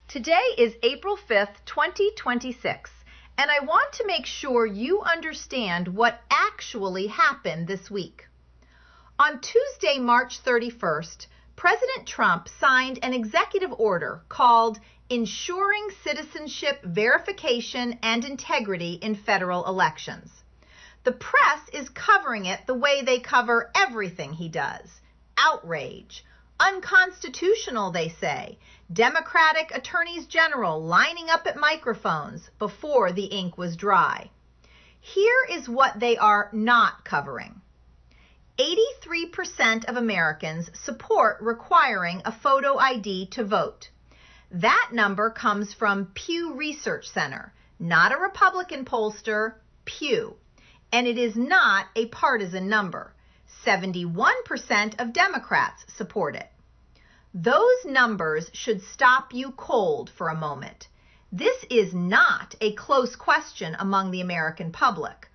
Today is April 5th, 2026, and I want to make sure you understand what actually happened this week. On Tuesday, March 31st, President Trump signed an executive order called Ensuring Citizenship Verification and Integrity in Federal Elections. The press is covering it the way they cover everything he does. Outrage. Unconstitutional, they say. Democratic attorneys general lining up at microphones before the ink was dry. Here is what they are not covering. 83% of Americans support requiring a photo ID to vote. That number comes from Pew Research Center, not a Republican pollster, Pew. And it is not a partisan number. 71% of Democrats support it. Those numbers should stop you cold for a moment. This is not a close question among the American public.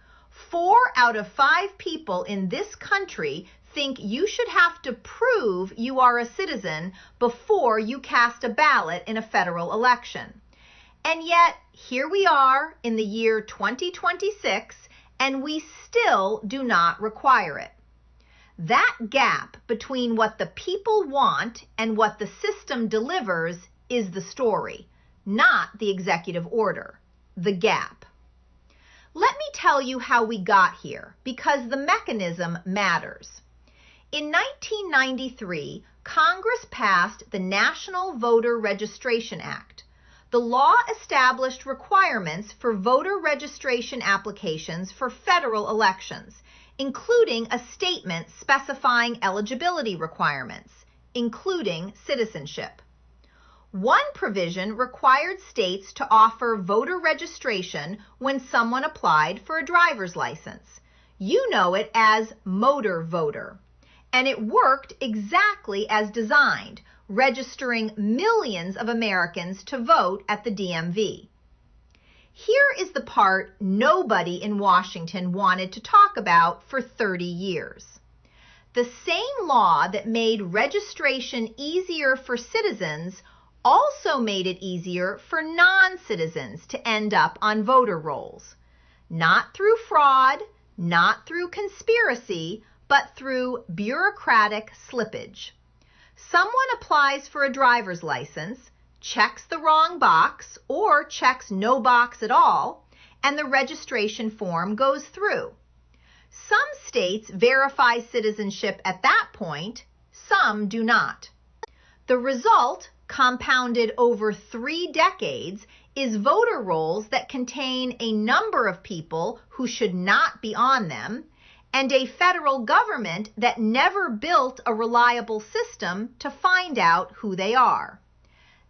4 out of 5 people in this country think you should have to prove you are a citizen before you cast a ballot in a federal election. And yet, here we are in the year 2026, and we still do not require it. That gap between what the people want and what the system delivers is the story, not the executive order. The gap. Let me tell you how we got here, because the mechanism matters. In 1993, Congress passed the National Voter Registration Act. The law established requirements for voter registration applications for federal elections, including a statement specifying eligibility requirements, including citizenship. One provision required states to offer voter registration when someone applied for a driver's license. You know it as motor voter. And it worked exactly as designed, registering millions of Americans to vote at the DMV. Here is the part nobody in Washington wanted to talk about for 30 years. The same law that made registration easier for citizens also made it easier for non-citizens to end up on voter rolls. Not through fraud, not through conspiracy, but through bureaucratic slippage. Someone applies for a driver's license, checks the wrong box or checks no box at all, and the registration form goes through. Some states verify citizenship at that point, some do not. The result, compounded over 3 decades, is voter rolls that contain a number of people who should not be on them, and a federal government that never built a reliable system to find out who they are.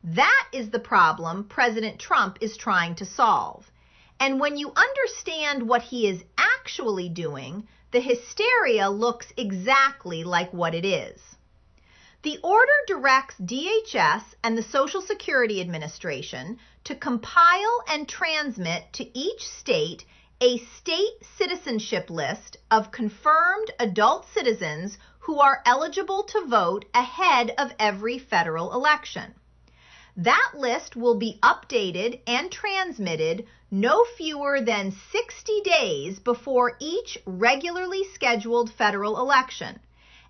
That is the problem President Trump is trying to solve. And when you understand what he is actually doing, the hysteria looks exactly like what it is. The order directs DHS and the Social Security Administration to compile and transmit to each state a state citizenship list of confirmed adult citizens who are eligible to vote ahead of every federal election. That list will be updated and transmitted no fewer than 60 days before each regularly scheduled federal election,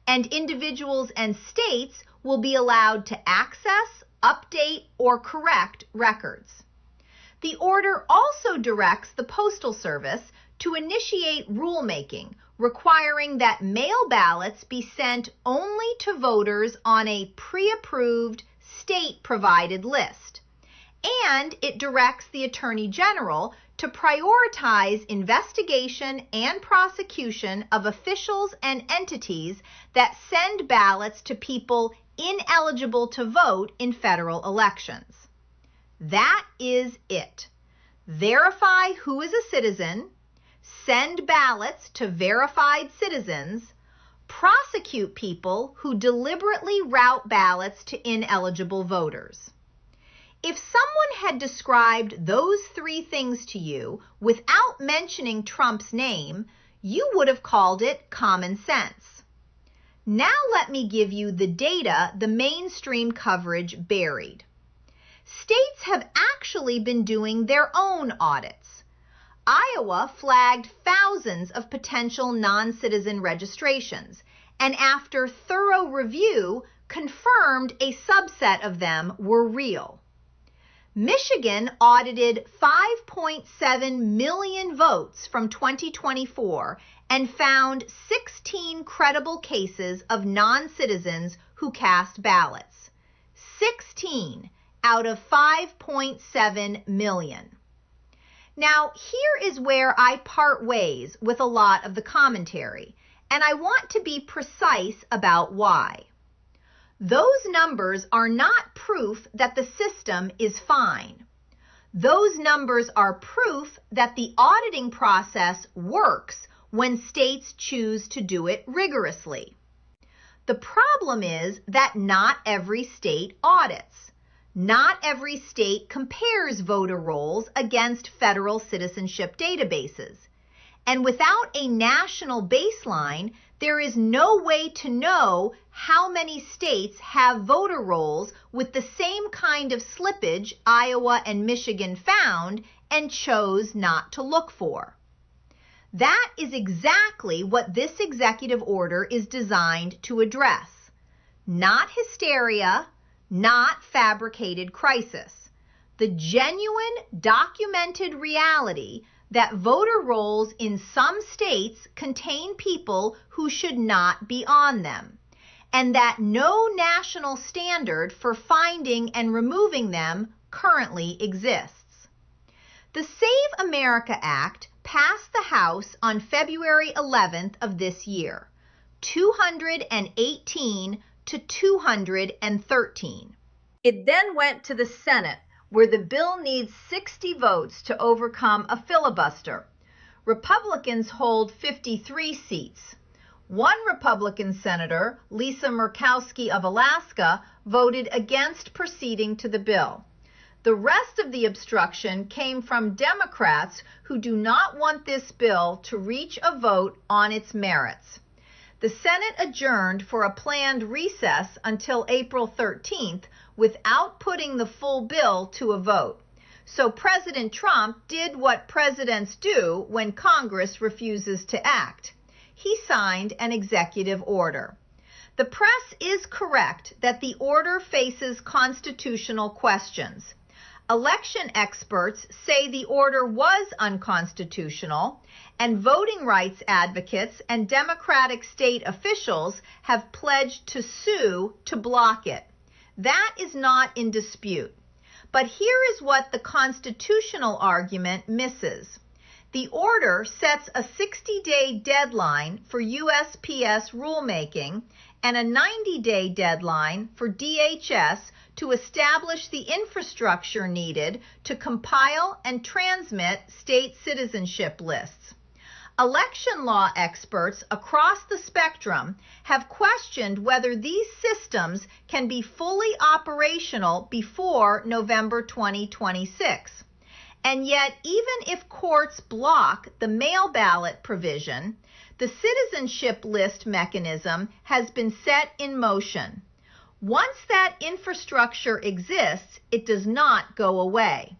and individuals and states will be allowed to access, update, or correct records. The order also directs the Postal Service to initiate rulemaking requiring that mail ballots be sent only to voters on a pre-approved state-provided list. And it directs the Attorney General to prioritize investigation and prosecution of officials and entities that send ballots to people ineligible to vote in federal elections. That is it. Verify who is a citizen, send ballots to verified citizens, prosecute people who deliberately route ballots to ineligible voters. If someone had described those 3 things to you without mentioning Trump's name, you would have called it common sense. Now let me give you the data the mainstream coverage buried. States actually been doing their own audits. Iowa flagged thousands of potential non-citizen registrations, and after thorough review, confirmed a subset of them were real. Michigan audited 5.7 million votes from 2024 and found 16 credible cases of non-citizens who cast ballots. 16 out of 5.7 million. Now, here is where I part ways with a lot of the commentary, and I want to be precise about why. Those numbers are not proof that the system is fine. Those numbers are proof that the auditing process works when states choose to do it rigorously. The problem is that not every state audits. Not every state compares voter rolls against federal citizenship databases. And without a national baseline, there is no way to know how many states have voter rolls with the same kind of slippage Iowa and Michigan found and chose not to look for. That is exactly what this executive order is designed to address. Not hysteria, not fabricated crisis. The genuine, documented reality that voter rolls in some states contain people who should not be on them, and that no national standard for finding and removing them currently exists. The Save America Act passed the House on February 11th of this year, 218 to 213. It then went to the Senate, where the bill needs 60 votes to overcome a filibuster. Republicans hold 53 seats. One Republican senator, Lisa Murkowski of Alaska, voted against proceeding to the bill. The rest of the obstruction came from Democrats who do not want this bill to reach a vote on its merits. The Senate adjourned for a planned recess until April 13th without putting the full bill to a vote. So President Trump did what presidents do when Congress refuses to act. He signed an executive order. The press is correct that the order faces constitutional questions. Election experts say the order was unconstitutional, and voting rights advocates and Democratic state officials have pledged to sue to block it. That is not in dispute. But here is what the constitutional argument misses. The order sets a 60-day deadline for USPS rulemaking and a 90-day deadline for DHS to establish the infrastructure needed to compile and transmit state citizenship lists. Election law experts across the spectrum have questioned whether these systems can be fully operational before November 2026. And yet, even if courts block the mail ballot provision, the citizenship list mechanism has been set in motion. Once that infrastructure exists, it does not go away.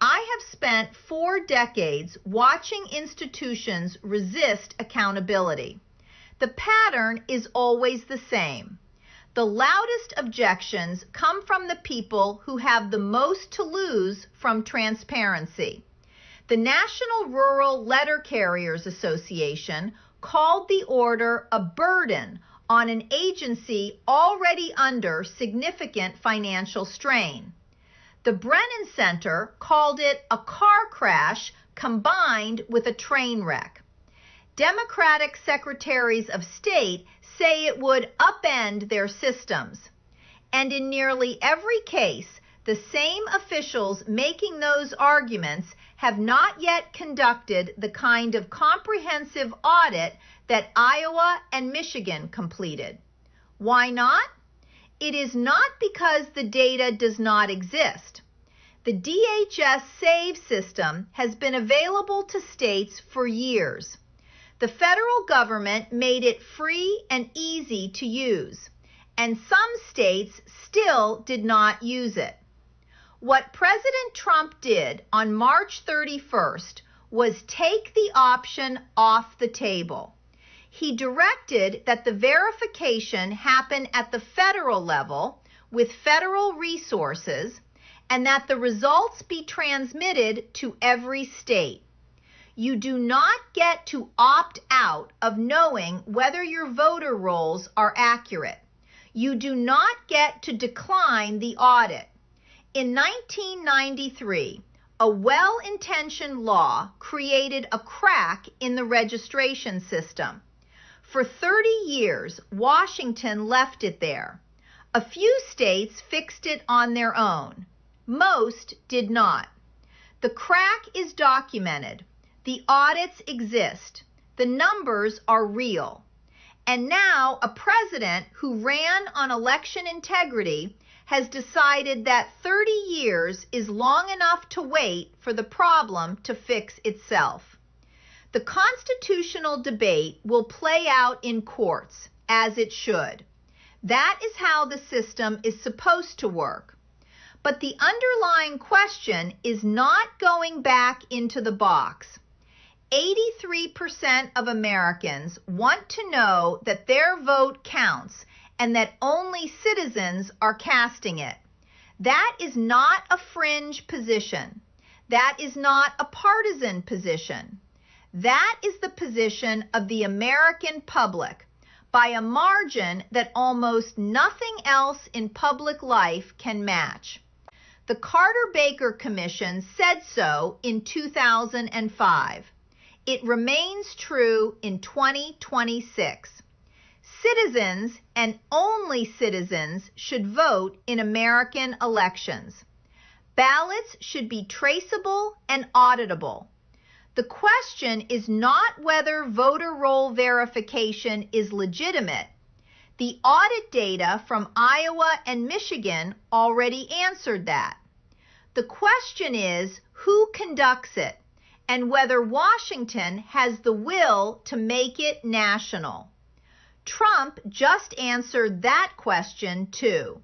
I have spent 4 decades watching institutions resist accountability. The pattern is always the same. The loudest objections come from the people who have the most to lose from transparency. The National Rural Letter Carriers Association called the order a burden on an agency already under significant financial strain. The Brennan Center called it a car crash combined with a train wreck. Democratic secretaries of state say it would upend their systems. And in nearly every case, the same officials making those arguments have not yet conducted the kind of comprehensive audit that Iowa and Michigan completed. Why not? It is not because the data does not exist. The DHS SAVE system has been available to states for years. The federal government made it free and easy to use, and some states still did not use it. What President Trump did on March 31st was take the option off the table. He directed that the verification happen at the federal level with federal resources and that the results be transmitted to every state. You do not get to opt out of knowing whether your voter rolls are accurate. You do not get to decline the audit. In 1993, a well-intentioned law created a crack in the registration system. For 30 years, Washington left it there. A few states fixed it on their own. Most did not. The crack is documented. The audits exist. The numbers are real. And now a president who ran on election integrity has decided that 30 years is long enough to wait for the problem to fix itself. The constitutional debate will play out in courts, as it should. That is how the system is supposed to work. But the underlying question is not going back into the box. 83% of Americans want to know that their vote counts and that only citizens are casting it. That is not a fringe position. That is not a partisan position. That is the position of the American public by a margin that almost nothing else in public life can match. The Carter-Baker Commission said so in 2005. It remains true in 2026. Citizens and only citizens should vote in American elections. Ballots should be traceable and auditable. The question is not whether voter roll verification is legitimate. The audit data from Iowa and Michigan already answered that. The question is who conducts it and whether Washington has the will to make it national. Trump just answered that question too.